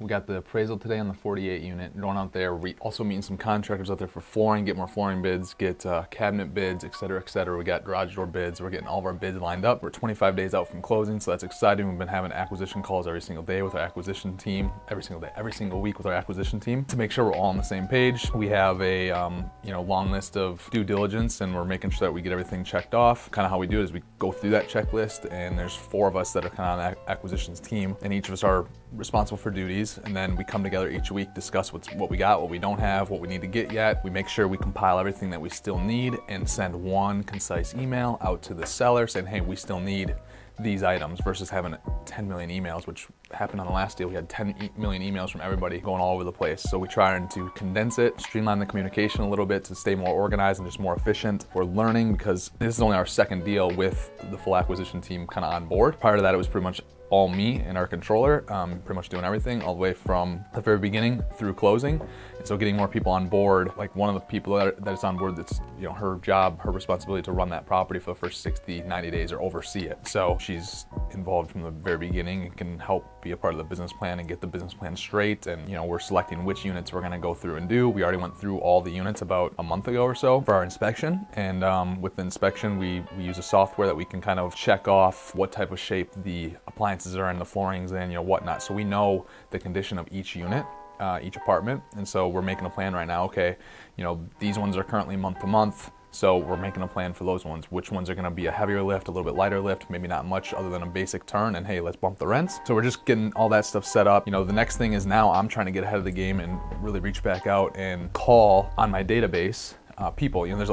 We got the appraisal today on the 48 unit. Going out there, we also meeting some contractors out there for flooring, get more flooring bids, get cabinet bids, etc., etc. We got garage door bids. We're getting all of our bids lined up. We're 25 days out from closing, so that's exciting. We've been having acquisition calls every single day with our acquisition team, every single week with our acquisition team to make sure we're all on the same page. We have a long list of due diligence, and we're making sure that we get everything checked off. Kind of how we do it is we go through that checklist, and there's 4 of us that are kind of on the acquisitions team, and each of us are responsible for duties, and then we come together each week, discuss what we got, what we don't have, what we need to get yet. We make sure we compile everything that we still need and send one concise email out to the seller saying, hey, we still need these items, versus having 10 million emails, which happened on the last deal. We had 10 million emails from everybody going all over the place. So we trying to condense it, streamline the communication a little bit to stay more organized and just more efficient. We're learning because this is only our second deal with the full acquisition team kind of on board. Prior to that, it was pretty much all me and our controller, pretty much doing everything all the way from the very beginning through closing. And so getting more people on board, like one of the people that is on board, that's her job, her responsibility to run that property for the first 60, 90 days or oversee it. So she's involved from the very beginning and can help be a part of the business plan and get the business plan straight. And we're selecting which units we're gonna go through and do. We already went through all the units about a month ago or so for our inspection. And with the inspection, we use a software that we can kind of check off what type of shape the appliances are in, the floorings and whatnot. So we know the condition of each unit, each apartment. And so we're making a plan right now. Okay, these ones are currently month to month. So we're making a plan for those ones. Which ones are gonna be a heavier lift, a little bit lighter lift, maybe not much other than a basic turn, and hey, let's bump the rents. So we're just getting all that stuff set up. The next thing is now I'm trying to get ahead of the game and really reach back out and call on my database people. There's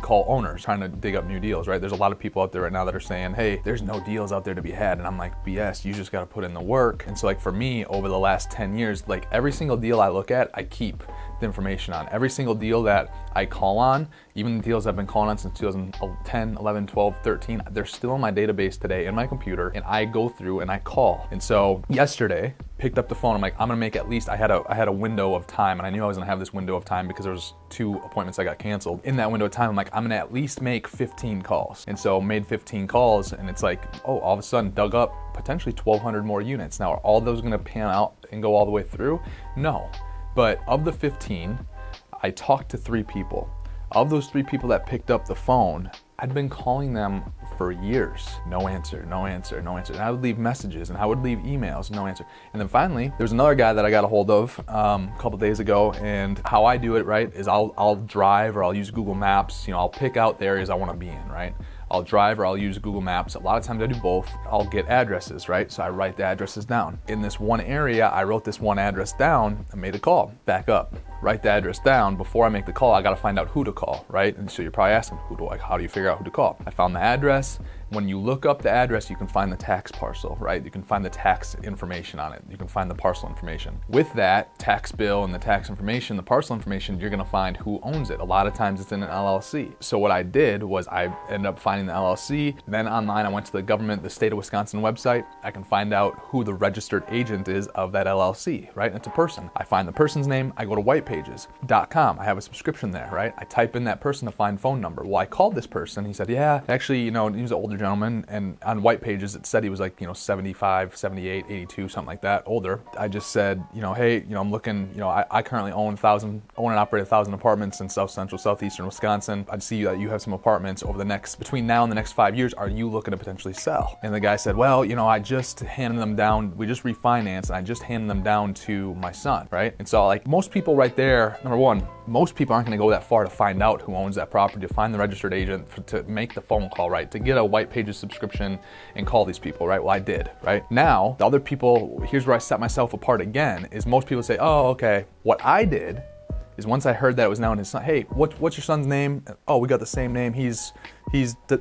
call owners trying to dig up new deals, right? There's a lot of people out there right now that are saying, hey, there's no deals out there to be had. And I'm like, BS, you just got to put in the work. And so like for me, over the last 10 years, like every single deal I look at, I keep the information on. Every single deal that I call on, even the deals I've been calling on since 2010, 11, 12, 13, they're still in my database today in my computer, and I go through and I call. And so yesterday, picked up the phone, I'm like, I'm gonna make at least, I had a window of time, and I knew I was gonna have this window of time because there was 2 appointments that got canceled. In that window of time, I'm like, I'm gonna at least make 15 calls. And so made 15 calls, and it's like, oh, all of a sudden dug up potentially 1,200 more units. Now, are all those gonna pan out and go all the way through? No. But of the 15, I talked to 3 people. Of those 3 people that picked up the phone, I'd been calling them for years. No answer, no answer, no answer. And I would leave messages and I would leave emails, no answer. And then finally, there's another guy that I got a hold of a couple days ago, and how I do it, right, is I'll drive or I'll use Google Maps. I'll pick out the areas I want to be in, right? I'll drive or I'll use Google Maps. A lot of times I do both. I'll get addresses, right? So I write the addresses down. In this one area, I wrote this one address down and made a call. Back up, write the address down. Before I make the call, I gotta find out who to call, right? And so you're probably asking, how do you figure out who to call? I found the address. When you look up the address, you can find the tax parcel, right? You can find the tax information on it. You can find the parcel information. With that tax bill and the tax information, the parcel information, you're gonna find who owns it. A lot of times it's in an LLC. So what I did was I ended up finding the LLC. Then online, I went to the state of Wisconsin website. I can find out who the registered agent is of that LLC, right? It's a person. I find the person's name. I go to whitepages.com. I have a subscription there, right? I type in that person to find phone number. Well, I called this person. He said, yeah, actually, he was an older gentleman, and on White Pages it said he was like 75, 78, 82, something like that, older. I just said, hey, I'm looking, I currently own and operate 1,000 apartments in South Central, Southeastern Wisconsin. I see that you have some apartments between now and the next 5 years. Are you looking to potentially sell? And the guy said, well, I just handed them down. We just refinanced, and I just handed them down to my son, right? And so like most people right there, number one, most people aren't going to go that far to find out who owns that property, to find the registered agent, to make the phone call, right? To get a White Pages subscription and call these people, right? Well, I did, right? Now, the other people, here's where I set myself apart again, is most people say, oh, okay. What I did is once I heard that it was now in his son, hey, what's your son's name? Oh, we got the same name. He's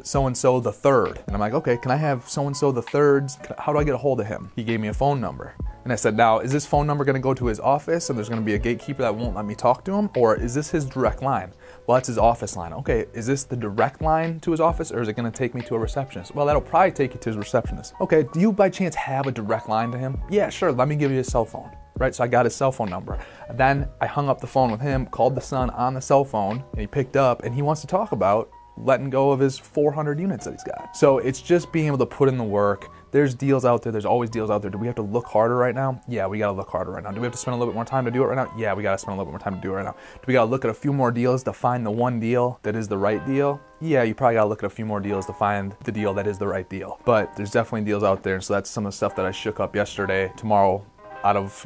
so-and-so the third. And I'm like, okay, can I have so-and-so the third's? How do I get a hold of him? He gave me a phone number. And I said, now, is this phone number gonna go to his office and there's gonna be a gatekeeper that won't let me talk to him? Or is this his direct line? Well, that's his office line. Okay, is this the direct line to his office, or is it gonna take me to a receptionist? Well, that'll probably take you to his receptionist. Okay, do you by chance have a direct line to him? Yeah, sure, let me give you his cell phone. Right, so I got his cell phone number. Then I hung up the phone with him, called the son on the cell phone, and he picked up, and he wants to talk about letting go of his 400 units that he's got. So it's just being able to put in the work, There's deals out there. There's always deals out there. Do we have to look harder right now? Yeah, we got to look harder right now. Do we have to spend a little bit more time to do it right now? Yeah, we got to spend a little bit more time to do it right now. Do we got to look at a few more deals to find the one deal that is the right deal? Yeah, you probably got to look at a few more deals to find the deal that is the right deal. But there's definitely deals out there. And so that's some of the stuff that I shook up yesterday. Tomorrow, out of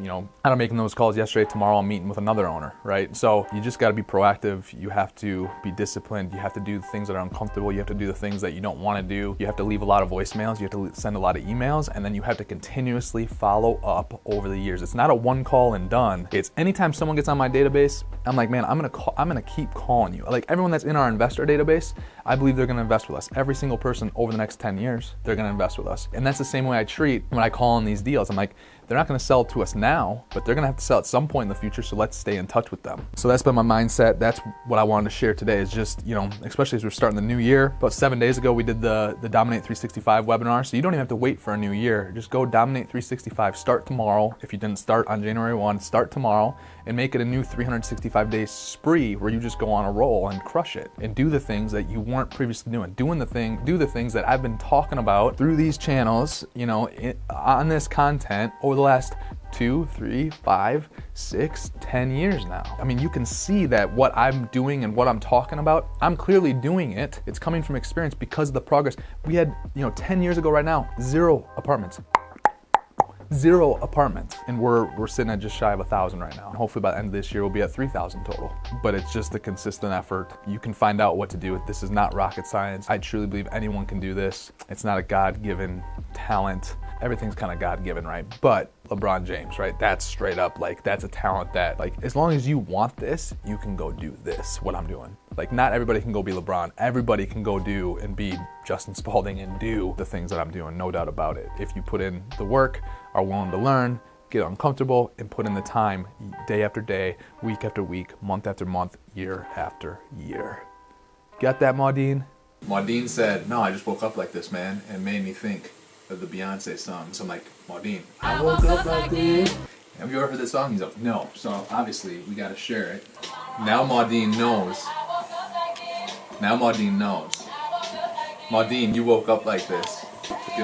making those calls yesterday, tomorrow I'm meeting with another owner, right? So you just got to be proactive. You have to be disciplined. You have to do the things that are uncomfortable. You have to do the things that you don't want to do. You have to leave a lot of voicemails. You have to send a lot of emails, and then you have to continuously follow up over the years. It's not a one call and done. It's anytime someone gets on my database, I'm like, man, I'm gonna keep calling you. Like everyone that's in our investor database, I believe they're gonna invest with us. Every single person over the next 10 years, they're gonna invest with us. And that's the same way I treat when I call in these deals. I'm like, they're not going to sell to us now, but they're going to have to sell at some point in the future, so let's stay in touch with them. So that's been my mindset. That's what I wanted to share today is just, especially as we're starting the new year. About 7 days ago, we did the Dominate 365 webinar, so you don't even have to wait for a new year. Just go Dominate 365. Start tomorrow. If you didn't start on January 1, start tomorrow and make it a new 365-day spree where you just go on a roll and crush it and do the things that you weren't previously doing. Do the things that I've been talking about through these channels, on this content over the last 2, 3, 5, 6, 10 years now. I mean, you can see that what I'm doing and what I'm talking about, I'm clearly doing it. It's coming from experience because of the progress. We had, 10 years ago right now, 0 apartments. 0 apartments, and we're sitting at just shy of 1,000 right now. Hopefully by the end of this year we'll be at 3,000 total. But it's just a consistent effort. You can find out what to do. This is not rocket science. I truly believe anyone can do this. It's not a God-given talent. Everything's kind of God-given, right? But LeBron James, right? That's straight up, that's a talent that, as long as you want this, you can go do this, what I'm doing. Not everybody can go be LeBron. Everybody can go do and be Justin Spalding and do the things that I'm doing, no doubt about it. If you put in the work, are willing to learn, get uncomfortable, and put in the time day after day, week after week, month after month, year after year. Got that, Maudine? Maudine said, no, I just woke up like this, man, and made me think of the Beyonce song. So I'm like, Maudine, I woke up like this. Have you ever heard this song? He's like, no. So obviously we gotta share it. Now Maudine knows. Now Maudine knows. Maudine, you woke up like this. Get out.